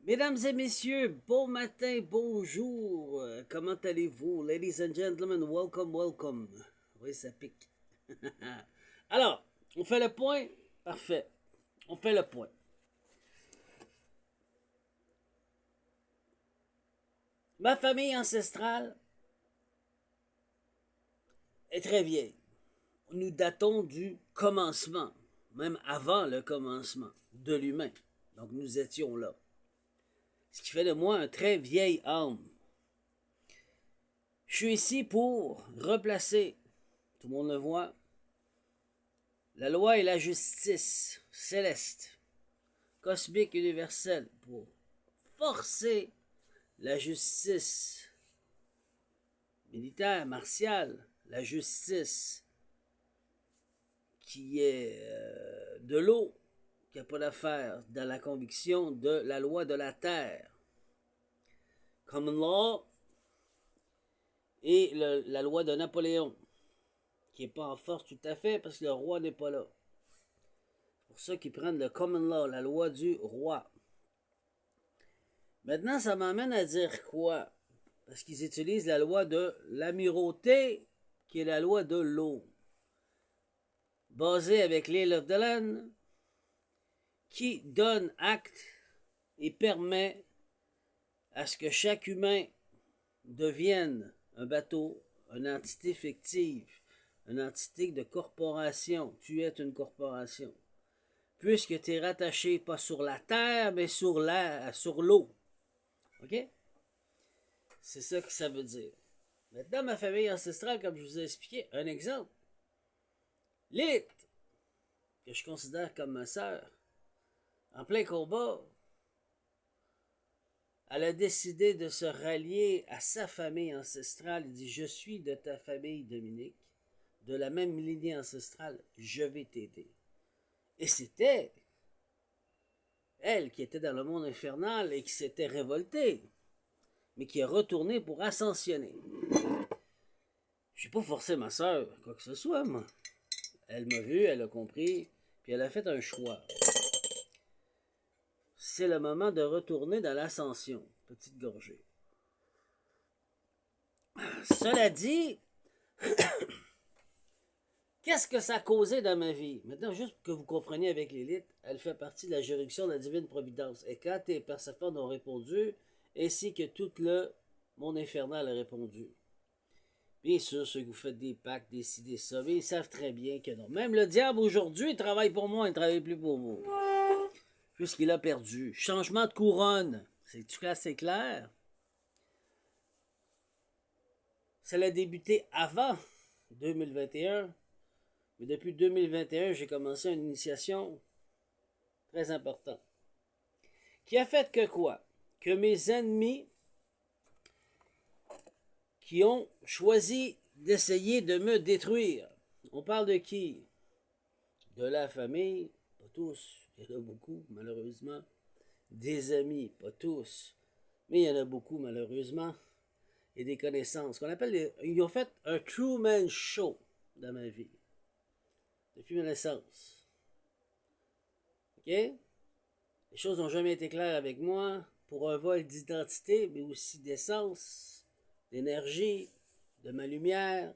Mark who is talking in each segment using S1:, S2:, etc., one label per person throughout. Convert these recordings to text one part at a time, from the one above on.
S1: Mesdames et messieurs, bon matin, bonjour. Comment allez-vous? Ladies and gentlemen, welcome, welcome. Oui, ça pique. Alors, on fait le point? Parfait. On fait le point. Ma famille ancestrale est très vieille. Nous datons du commencement, même avant le commencement de l'humain. Donc nous étions là. Ce qui fait de moi un très vieil âme. Je suis ici pour replacer, tout le monde le voit, la loi et la justice céleste, cosmique, universelle, pour forcer la justice militaire, martiale, la justice qui est de l'eau, qui n'a pas d'affaire dans la conviction de la loi de la terre. Common law et la loi de Napoléon, qui n'est pas en force tout à fait parce que le roi n'est pas là. C'est pour ça qu'ils prennent le common law, la loi du roi. Maintenant, ça m'amène à dire quoi? Parce qu'ils utilisent la loi de l'amirauté, qui est la loi de l'eau, basée avec l'île of Delenn, qui donne acte et permet à ce que chaque humain devienne un bateau, une entité fictive, une entité de corporation. Tu es une corporation. Puisque tu es rattaché pas sur la terre, mais sur l'eau. OK? C'est ça que ça veut dire. Maintenant, ma famille ancestrale, comme je vous ai expliqué, un exemple. Lilith, que je considère comme ma sœur, en plein combat, elle a décidé de se rallier à sa famille ancestrale. Elle dit, je suis de ta famille, Dominique, de la même lignée ancestrale, je vais t'aider. Et c'était elle qui était dans le monde infernal et qui s'était révoltée, mais qui est retournée pour ascensionner. Je n'ai pas forcé ma sœur, quoi que ce soit, moi. Elle m'a vu, elle a compris, puis elle a fait un choix. C'est le moment de retourner dans l'ascension. Petite gorgée. Cela dit, qu'est-ce que ça a causé dans ma vie? Maintenant, juste pour que vous compreniez avec l'élite, elle fait partie de la juridiction de la divine providence. Et quand tes Perséphone ont répondu, ainsi que tout le monde infernal a répondu. Bien sûr, ceux que vous faites des pactes, des ça, mais ils savent très bien que non. Même le diable aujourd'hui, il travaille pour moi, il ne travaille plus pour vous. Puisqu'il a perdu. Changement de couronne. C'est-tu assez clair? Ça a débuté avant 2021. Mais depuis 2021, j'ai commencé une initiation très importante. Qui a fait que quoi? Que mes ennemis qui ont choisi d'essayer de me détruire. On parle de qui? De la famille, pas tous, il y en a beaucoup malheureusement. Des amis, pas tous, mais il y en a beaucoup malheureusement. Et des connaissances. Qu'on appelle ils ont fait un Truman Show dans ma vie. Depuis ma naissance. OK? Les choses n'ont jamais été claires avec moi pour un vol d'identité, mais aussi d'essence, d'énergie, de ma lumière,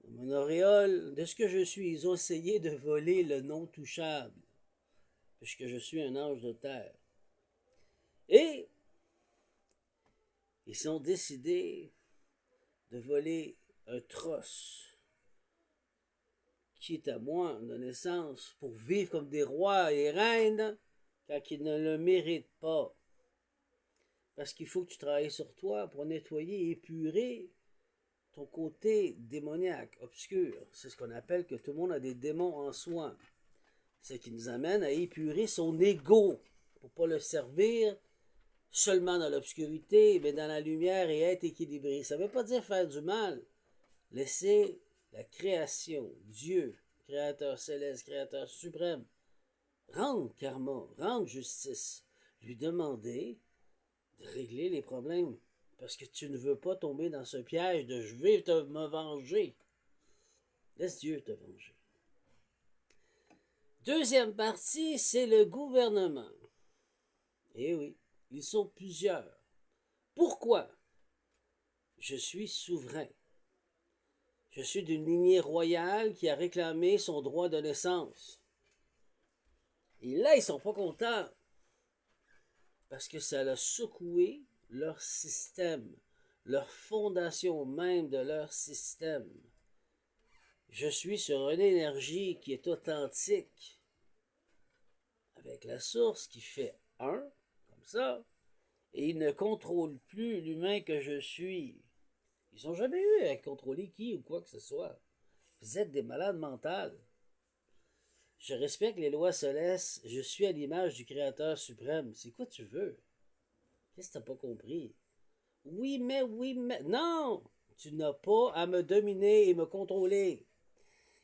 S1: de mon auréole, de ce que je suis. Ils ont essayé de voler le non touchable, puisque je suis un ange de terre. Et ils ont décidé de voler un trosse qui est à moi de naissance pour vivre comme des rois et reines quand ils ne le méritent pas. Parce qu'il faut que tu travailles sur toi pour nettoyer et épurer ton côté démoniaque, obscur. C'est ce qu'on appelle que tout le monde a des démons en soi. Ce qui nous amène à épurer son ego pour ne pas le servir seulement dans l'obscurité, mais dans la lumière et être équilibré. Ça ne veut pas dire faire du mal. Laisser la création, Dieu, créateur céleste, créateur suprême, rendre karma, rendre justice, lui demander de régler les problèmes. Parce que tu ne veux pas tomber dans ce piège de je vais me venger. Laisse Dieu te venger. Deuxième partie, c'est le gouvernement. Eh oui, ils sont plusieurs. Pourquoi? Je suis souverain. Je suis d'une lignée royale qui a réclamé son droit de naissance. Et là, ils sont pas contents parce que ça a secoué leur système, leur fondation même de leur système. Je suis sur une énergie qui est authentique, avec la source qui fait un, comme ça, et il ne contrôle plus l'humain que je suis. Ils n'ont jamais eu à contrôler qui ou quoi que ce soit. Vous êtes des malades mentales. Je respecte les lois célestes, je suis à l'image du Créateur suprême. C'est quoi tu veux? Qu'est-ce que t'as pas compris? Oui, mais... Non! Tu n'as pas à me dominer et me contrôler.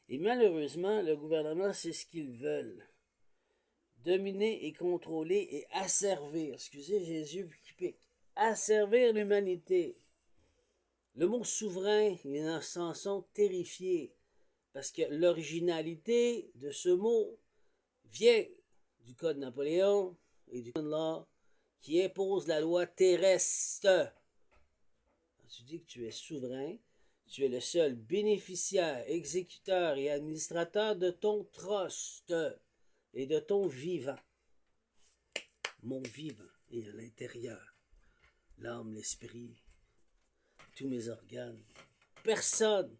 S1: Et malheureusement, le gouvernement, c'est ce qu'ils veulent. Dominer et contrôler et asservir. Excusez, j'ai les yeux qui piquent. Asservir l'humanité. Le mot souverain, ils s'en sont terrifiés. Parce que l'originalité de ce mot vient du Code Napoléon et du Code Law qui impose la loi terrestre. Tu dis que tu es souverain, tu es le seul bénéficiaire, exécuteur et administrateur de ton trust et de ton vivant. Mon vivant est à l'intérieur, l'âme, l'esprit, tous mes organes. Personne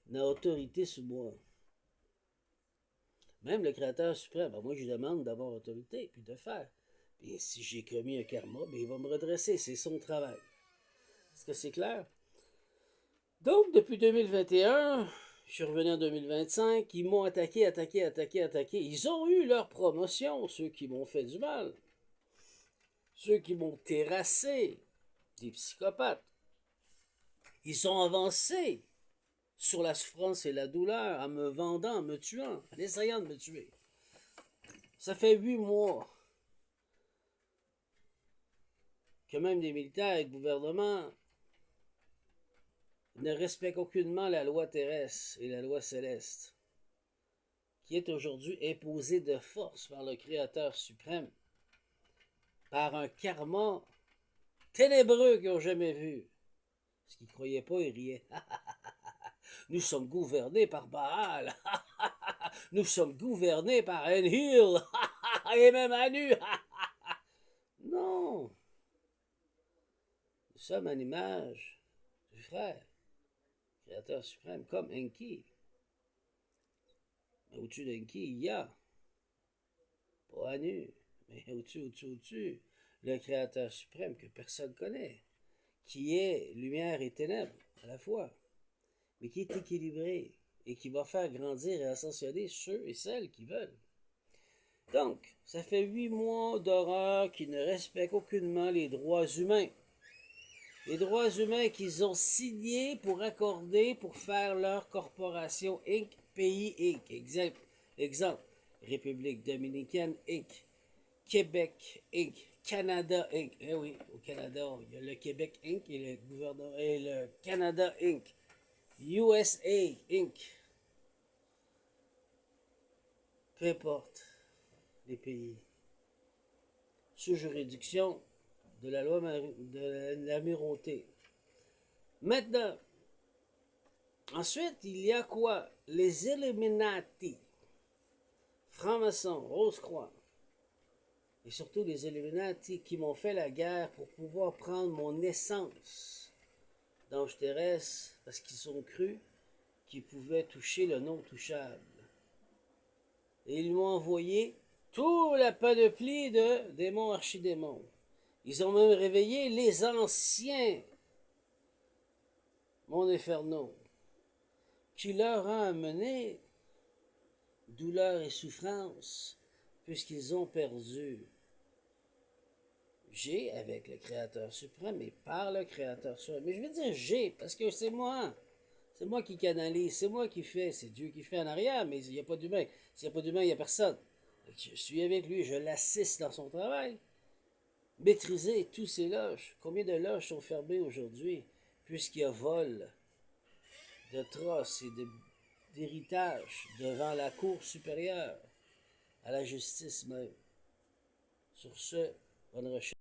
S1: n'a autorité sur moi. Même le Créateur suprême, moi je lui demande d'avoir autorité puis de faire. Et si j'ai commis un karma, il va me redresser, c'est son travail. Est-ce que c'est clair? Donc, depuis 2021, je suis revenu en 2025, ils m'ont attaqué. Ils ont eu leur promotion, ceux qui m'ont fait du mal. Ceux qui m'ont terrassé, des psychopathes. Ils ont avancé sur la souffrance et la douleur en me vendant, en me tuant, en essayant de me tuer. Ça fait 8 mois que même des militaires et le gouvernement ne respectent aucunement la loi terrestre et la loi céleste, qui est aujourd'hui imposée de force par le Créateur suprême, par un karma ténébreux qu'ils n'ont jamais vu. Parce qu'ils ne croyaient pas, ils riaient. Nous sommes gouvernés par Baal. Nous sommes gouvernés par Enlil. Et même Anu. Non. Nous sommes à l'image du frère, Créateur suprême, comme Enki. Mais au-dessus d'Enki, il y a, pas Anu, mais au-dessus, le Créateur suprême que personne ne connaît, qui est lumière et ténèbres à la fois, mais qui est équilibré et qui va faire grandir et ascensionner ceux et celles qui veulent. Donc, ça fait 8 mois d'horreur qui ne respectent aucunement les droits humains. Les droits humains qu'ils ont signés pour accorder pour faire leur corporation Inc., pays Inc. Exemple, République dominicaine Inc., Québec Inc., Canada Inc. Eh oui, au Canada, il y a le Québec Inc. et le gouvernement et le Canada Inc. USA Inc. Peu importe les pays. Sous juridiction de la loi de l'amirauté. Maintenant, ensuite, il y a quoi? Les Illuminati, francs-maçons, Rose-Croix, et surtout les Illuminati qui m'ont fait la guerre pour pouvoir prendre mon essence d'ange terrestre parce qu'ils ont cru qu'ils pouvaient toucher le non touchable. Et ils m'ont envoyé toute la panoplie de démons archidémons. Ils ont même réveillé les anciens mon Inferno, qui leur a amené douleur et souffrance, puisqu'ils ont perdu. J'ai avec le Créateur suprême et par le Créateur suprême. Mais je veux dire j'ai, parce que c'est moi. C'est moi qui canalise, c'est moi qui fais, c'est Dieu qui fait en arrière, mais il n'y a pas d'humain. S'il n'y a pas d'humain, il n'y a personne. Je suis avec lui, je l'assiste dans son travail. Maîtriser tous ces loges. Combien de loges sont fermées aujourd'hui, puisqu'il y a vol de trosse et d'héritage devant la Cour supérieure, à la justice même. Sur ce, Bonne recherche.